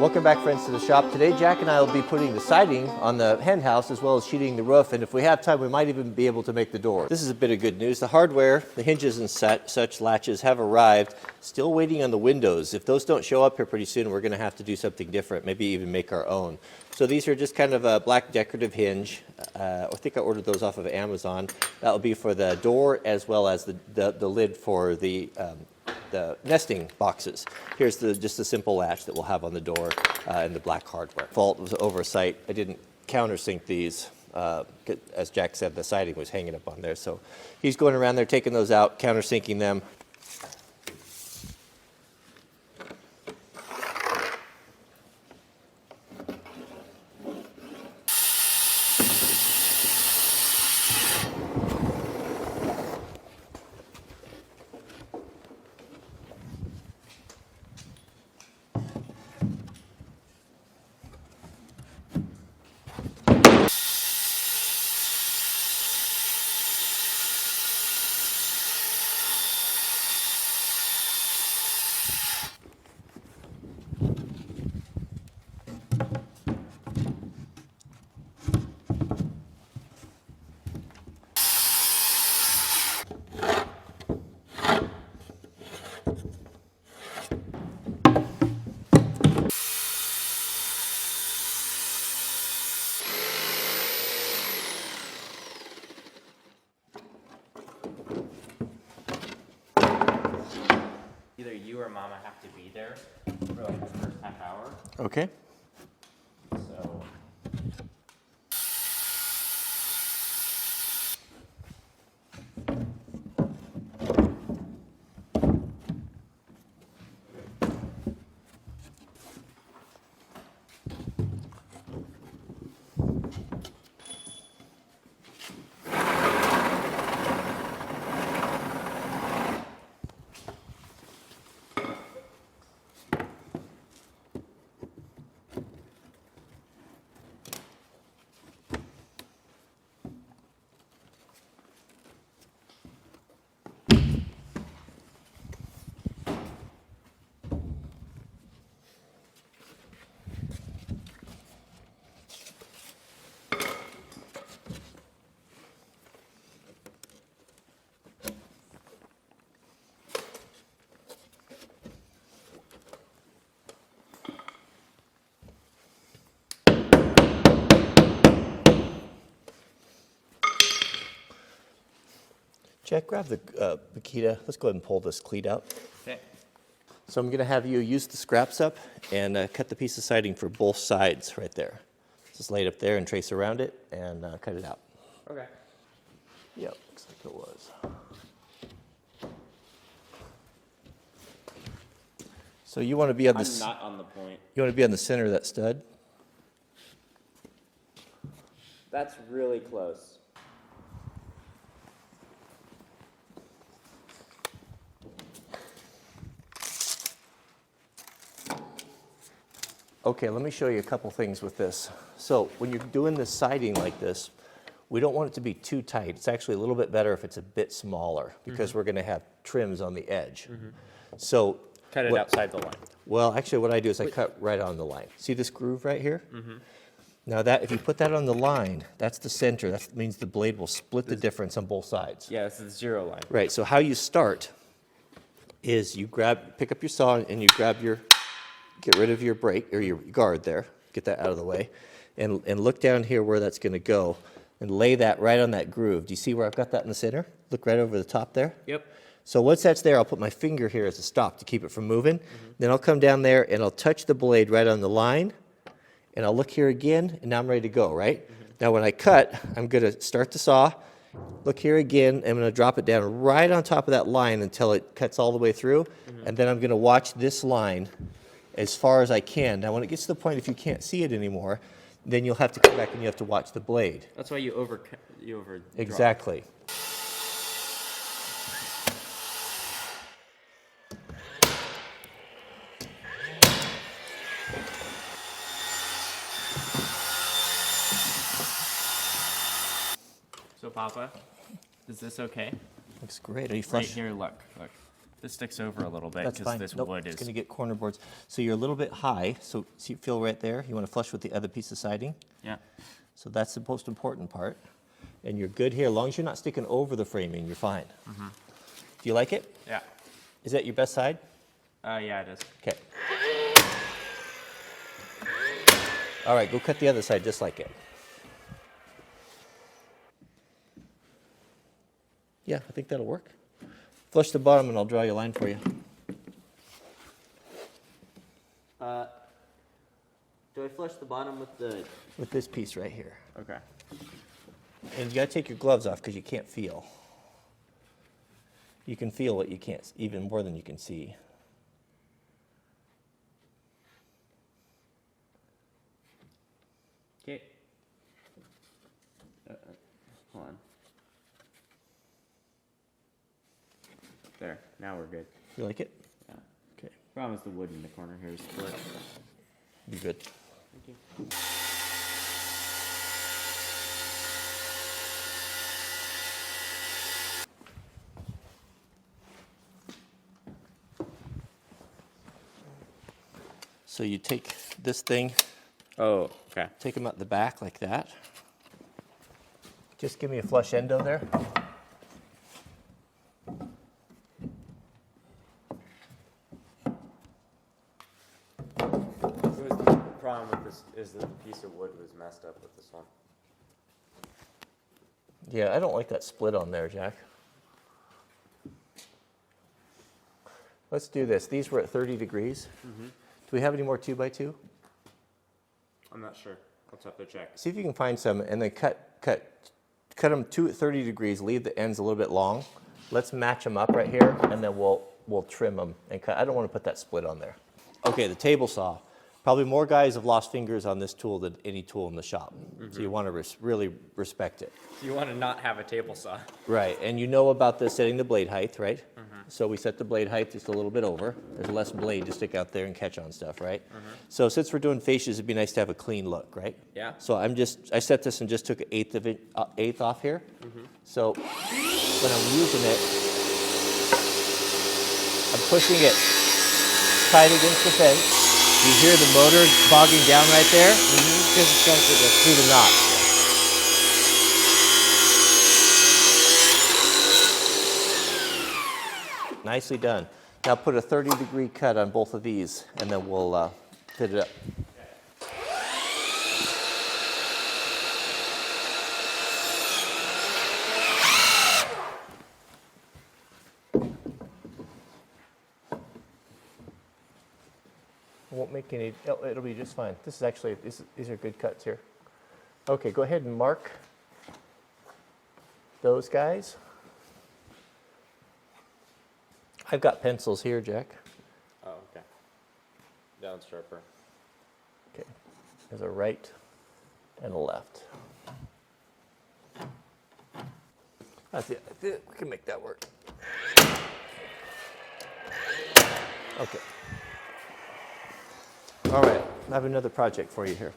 Welcome back, friends, to the shop. Today, Jack and I will be putting the siding on the hen house as well as sheeting the roof, and if we have time, we might even be able to make the door. This is a bit of good news. The hardware, the hinges and such latches have arrived. Still waiting on the windows. If those don't show up here pretty soon, we're going to have to do something different, maybe even make our own. So these are just kind of a black decorative hinge. I think I ordered those off of Amazon. That will be for the door as well as the lid for the nesting boxes. Here's just the simple latch that we'll have on the door and the black hardware. Fault was oversight. I didn't countersink these. As Jack said, the siding was hanging up on there. So he's going around there taking those out, countersinking them. Either you or Mama have to be there for like the first half hour. Okay. So. Jack, grab the Makita. Let's go ahead and pull this cleat out. Okay. So I'm going to have you use the scraps up and cut the piece of siding for both sides right there. Just lay it up there and trace around it and cut it out. Okay. Yep, looks like it was. So you want to be on this. I'm not on the point. You want to be on the center of that stud. That's really close. Okay, let me show you a couple things with this. So when you're doing this siding like this, we don't want it to be too tight. It's actually a little bit better if it's a bit smaller because we're going to have trims on the edge. So Cut it outside the line. well, actually what I do is I cut right on the line. See this groove right here? Now that, if you put that on the line, that's the center. That means the blade will split the difference on both sides. Yeah, this is the 0 line. Right, so how you start is you pick up your saw and you get rid of your brake, or your guard there, get that out of the way, and look down here where that's going to go, and lay that right on that groove. Do you see where I've got that in the center? Look right over the top there? Yep. So once that's there, I'll put my finger here as a stop to keep it from moving. Then I'll come down there and I'll touch the blade right on the line, and I'll look here again, and now I'm ready to go, right? Now when I cut, I'm going to start the saw, look here again, and I'm going to drop it down right on top of that line until it cuts all the way through, and then I'm going to watch this line as far as I can. Now when it gets to the point if you can't see it anymore, then you'll have to come back and you have to watch the blade. That's why you over. Exactly. So Papa, is this okay? Looks great. Are you Right flush? here, look. This sticks over a little bit That's because fine. this Nope, wood it's is. going to get corner boards. So you're a little bit high, so see, feel right there? You want to flush with the other piece of siding? Yeah. So that's the most important part. And you're good here. As long as you're not sticking over the framing, you're fine. Do you like it? Yeah. Is that your best side? Yeah, it is. Okay. All right, go cut the other side just like it. Yeah, I think that'll work. Flush the bottom and I'll draw you a line for you. Do I flush the bottom with this piece right here? Okay. And you gotta take your gloves off because you can't feel. You can feel what you can't, even more than you can see. Okay. Hold on. There. Now we're good. You like it? Yeah. Okay, Problem is the wood in the corner here is split. you're good. Thank you. So you take this thing, Oh, okay. take them out the back like that. Just give me a flush endo there. The problem with this is that the piece of wood was messed up with this one. Yeah, I don't like that split on there, Jack. Let's do this. These were at 30 degrees. Do we have any more 2x2? I'm not sure. Let's have to check. See if you can find some and then cut them two at 30 degrees, leave the ends a little bit long. Let's match them up right here and then we'll trim them and cut. I don't want to put that split on there. Okay, the table saw. Probably more guys have lost fingers on this tool than any tool in the shop. So you want to really respect it. So you want to not have a table saw. Right, and you know about the setting the blade height, right? So we set the blade height just a little bit over. There's less blade to stick out there and catch on stuff, right? So since we're doing fascias, it'd be nice to have a clean look, right? Yeah. So I set this and just took an eighth off here. So when I'm using it, I'm pushing it tight against the fence. You hear the motor bogging down right there? Because it's going through the knot. Nicely done. Now put a 30-degree cut on both of these, and then we'll fit it up. Won't make any, it'll be just fine. This is actually, these are good cuts here. Okay, go ahead and mark those guys. I've got pencils here, Jack. Oh, okay. Down sharper. Okay, there's a right and a left. That's it. We can make that work. Okay. All right, I have another project for you here.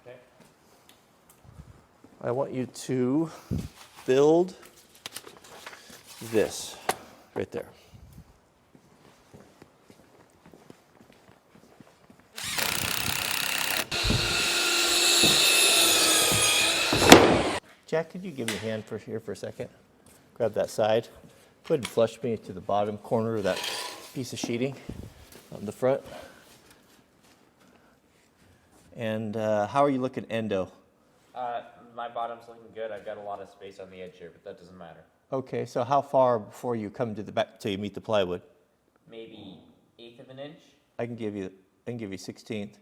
Okay. I want you to build this right there. Jack, could you give me a hand here for a second? Grab that side. Go ahead and flush me to the bottom corner of that piece of sheeting on the front. And how are you looking endo? My bottom's looking good. I've got a lot of space on the edge here, but that doesn't matter. Okay, so how far before you come to the back till you meet the plywood? Maybe 1/8 of an inch. I can give you 16th.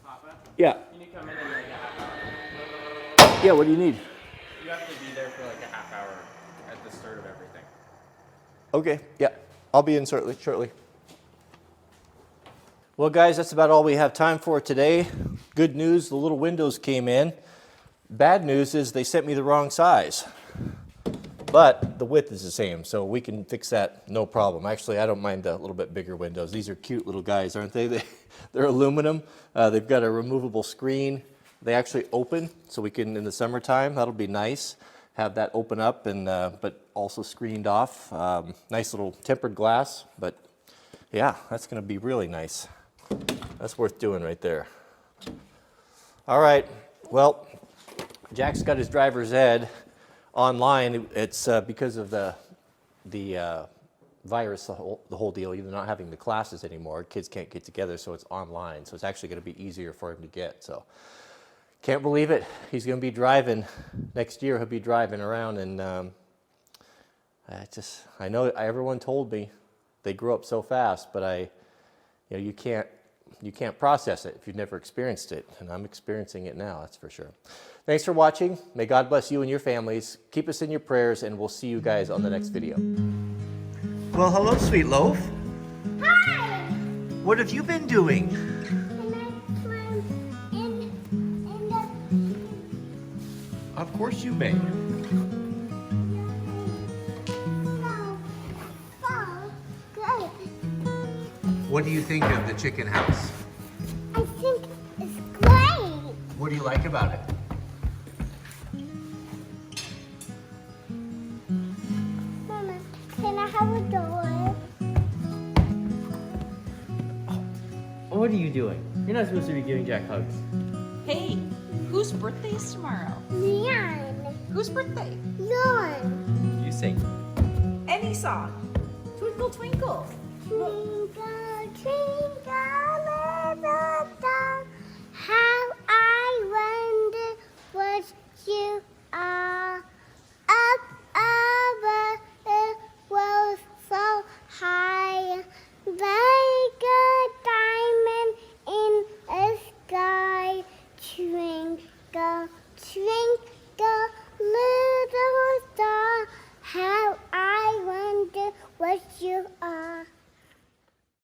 Papa, Yeah. can you come in like a half hour? Yeah, what do you need? You have to be there for like a half hour at the start of everything. Okay, yeah, I'll be in shortly. Well, guys, that's about all we have time for today. Good news, the little windows came in. Bad news is they sent me the wrong size. But the width is the same, so we can fix that no problem. Actually, I don't mind the little bit bigger windows. These are cute little guys, aren't they? They're aluminum. They've got a removable screen. They actually open, so we can, in the summertime, that'll be nice. Have that open up, and but also screened off. Nice little tempered glass, but yeah, that's going to be really nice. That's worth doing right there. All right, well, Jack's got his driver's ed online. It's because of the virus, the whole deal. You're not having the classes anymore. Kids can't get together, so it's online. So it's actually going to be easier for him to get. So can't believe it. He's going to be driving next year. He'll be driving around, and I know everyone told me they grow up so fast, but you can't process it if you've never experienced it, and I'm experiencing it now, that's for sure. Thanks for watching. May God bless you and your families. Keep us in your prayers, and we'll see you guys on the next video. Well, hello, Sweet Loaf. Hi! What have you been doing? Of course you may. Good. What do you think of the chicken house? I think it's great. What do you like about it? Mama, can I have a door? What are you doing? You're not supposed to be giving Jack hugs. Hey, whose birthday is tomorrow? Leon. Whose birthday? Yawn. You sing. Any song. Twinkle, twinkle. Twinkle, twinkle, little star, how I wonder what you